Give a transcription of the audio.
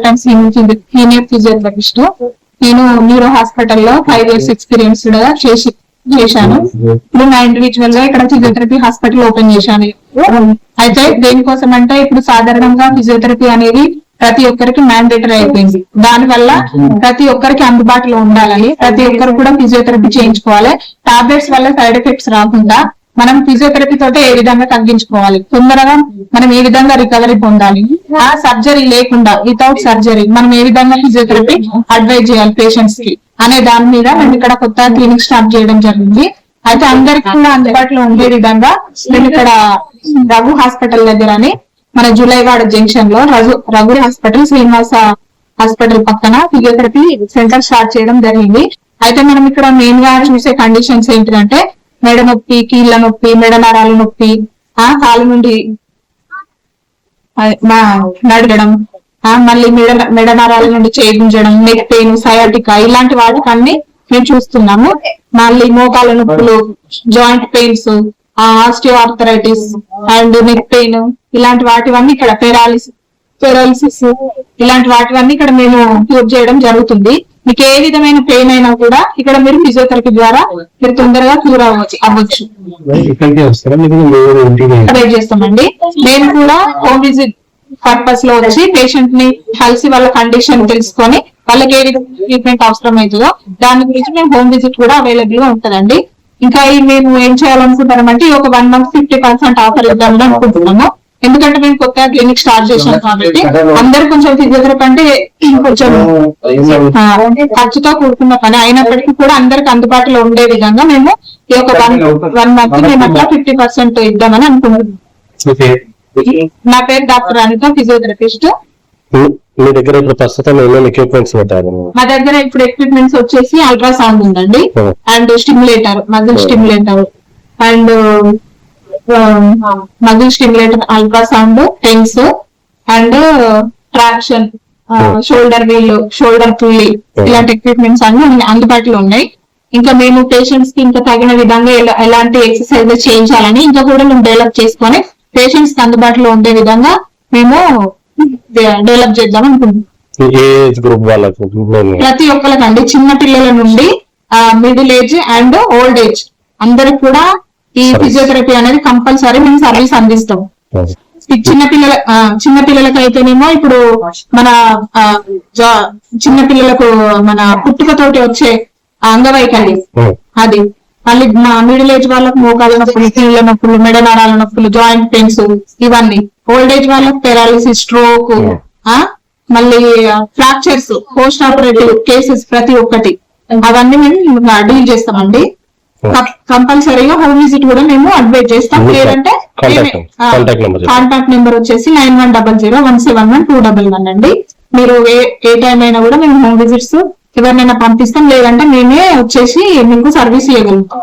Consultant senior physiotherapist. నేను neuro హాస్పిటల్లో 5 years experienced గా చేశాను. ఇప్పుడు నా ఇండివిజువల్ గా ఇక్కడ ఫిజియోథెరపీ హాస్పిటల్ ఓపెన్ చేశాను. అయితే దేనికోసం అంటే ఇప్పుడు సాధారణంగా ఫిజియోథెరపీ అనేది ప్రతి ఒక్కరికి మ్యాండేటరీ అయిపోయింది. దాని వల్ల ప్రతి ఒక్కరికి అందుబాటులో ఉండాలని, ప్రతి ఒక్కరు కూడా ఫిజియోథెరపీ చేయించుకోవాలి. టాబ్లెట్స్ వల్ల సైడ్ ఎఫెక్ట్స్ రాకుండా మనం ఫిజియోథెరపీ తోటే ఏ విధంగా తగ్గించుకోవాలి, తొందరగా మనం ఏ విధంగా రికవరీ పొందాలి, ఆ సర్జరీ లేకుండా వితౌట్ సర్జరీ మనం ఏ విధంగా ఫిజియోథెరపీ అడ్వైజ్ చేయాలి పేషెంట్స్ కి అనే దాని మీద మేము ఇక్కడ కొత్త క్లినిక్ స్టార్ట్ చేయడం జరిగింది. అయితే అందరికి కూడా అందుబాటులో ఉండే విధంగా మేము ఇక్కడ రఘు హాస్పిటల్ దగ్గరని మన జులైవాడ జంక్షన్ లో రఘు హాస్పిటల్, శ్రీనివాస హాస్పిటల్ పక్కన ఫిజియోథెరపీ సెంటర్ స్టార్ట్ చేయడం జరిగింది. అయితే మనం ఇక్కడ మెయిన్ గా చూసే కండిషన్స్ ఏంటంటే మెడ నొప్పి, కీళ్ళ నొప్పి, మెడ నరాల నొప్పి, కాలు నుండి నడగడం, మళ్ళీ మెడ నరాల నుండి చేయించడం, నెక్ పెయిన్, సయాటికా ఇలాంటి వాటికన్నీ మేము చూస్తున్నాము. మళ్ళీ మోకాల నొప్పులు, joint pains, osteoarthritis and neck pain ఇలాంటి వాటివన్నీ ఇక్కడ పెరాలిసిస్ ఇలాంటి వాటివన్నీ ఇక్కడ మేము క్యూర్ చేయడం జరుగుతుంది. మీకు ఏ విధమైన పెయిన్ అయినా కూడా ఇక్కడ మీరు ఫిజియోథెరపీ ద్వారా మీరు తొందరగా క్యూర్ అవ్వచ్చు. వెయిట్ చేస్తామండి. మేము కూడా హోమ్ విజిట్ పర్పస్ లో వచ్చి పేషెంట్ ని కలిసి వాళ్ళ కండిషన్ తెలుసుకొని వాళ్ళకి ఏ విధంగా ట్రీట్మెంట్ అవసరం అవుతుందో దాని గురించి మేము హోమ్ విజిట్ కూడా అవైలబుల్ గా ఉంటదండి. ఇంకా మేము ఏం చేయాలనుకుంటున్నామంటే ఒక 1 month 50% ఆఫర్ ఇద్దామని అనుకుంటున్నాము. ఎందుకంటే మేము కొత్త క్లినిక్ స్టార్ట్ చేసాం కాబట్టి అందరు కొంచెం ఫిజియోథెరపీ అంటే కొంచెం ఖర్చుతో కూడుకున్న పని అయినప్పటికీ కూడా అందరికి అందుబాటులో ఉండే విధంగా మేము ఈ ఒక 1 month మేము అట్లా 50% ఇద్దామని అనుకుంటున్నాం. నా పేరు డాక్టర్ అనిత, ఫిజియోథెరపిస్ట్. మీ దగ్గర ఇప్పుడు ప్రస్తుతం ఏమేమి ఎక్విప్మెంట్స్ పెట్టారు? మా దగ్గర ఇప్పుడు ఎక్విప్మెంట్స్ వచ్చేసి అల్ట్రాసౌండ్ ఉందండి, and stimulator, muscle stimulator and muscle stimulator, ultrasound, TENS and traction, shoulder wheel, shoulder pulley ఇలాంటి ఎక్విప్మెంట్స్ అన్ని అందుబాటులో ఉన్నాయి. ఇంకా మేము పేషెంట్స్ కి ఇంకా తగిన విధంగా ఎలాంటి ఎక్సర్సైజ్ చేయించాలని ఇంకా కూడా మేము డెవలప్ చేసుకొని పేషెంట్స్ కి అందుబాటులో ఉండే విధంగా మేము డెవలప్ చేద్దాం అనుకుంటున్నాం. ప్రతి ఒక్కరికండి, చిన్న పిల్లల నుండి middle age and old age అందరికి కూడా ఈ ఫిజియోథెరపీ అనేది కంపల్సరీ మేము సర్వీస్ అందిస్తాం. చిన్న పిల్లలకు అయితేనేమో ఇప్పుడు మన చిన్న పిల్లలకు మన పుట్టుకతోటి వచ్చే అంగవైకల్యం అది, మళ్ళీ మిడిల్ ఏజ్ వాళ్ళకు మోకాళ్ళ నొప్పులు, కీళ్ళ నొప్పులు, మెడ నరాల నొప్పులు, జాయింట్ పెయిన్స్ ఇవన్నీ, ఓల్డ్ ఏజ్ వాళ్ళకు పెరాలిసిస్, స్ట్రోక్, మళ్ళీ ఫ్రాక్చర్స్, పోస్ట్ ఆపరేటివ్ కేసెస్ ప్రతి ఒక్కటి అవన్నీ మేము డీల్ చేస్తామండి. కంపల్సరీగా హోమ్ విజిట్ కూడా మేము అడ్వైజ్ చేస్తాం. లేదంటే కాంటాక్ట్ నెంబర్ వచ్చేసి 9100171211 అండి. మీరు ఏ టైం అయినా కూడా మేము హోమ్ విజిట్స్ ఎవరినైనా పంపిస్తాం, లేదంటే మేమే వచ్చేసి మీకు సర్వీస్ ఇవ్వగలుగుతాం.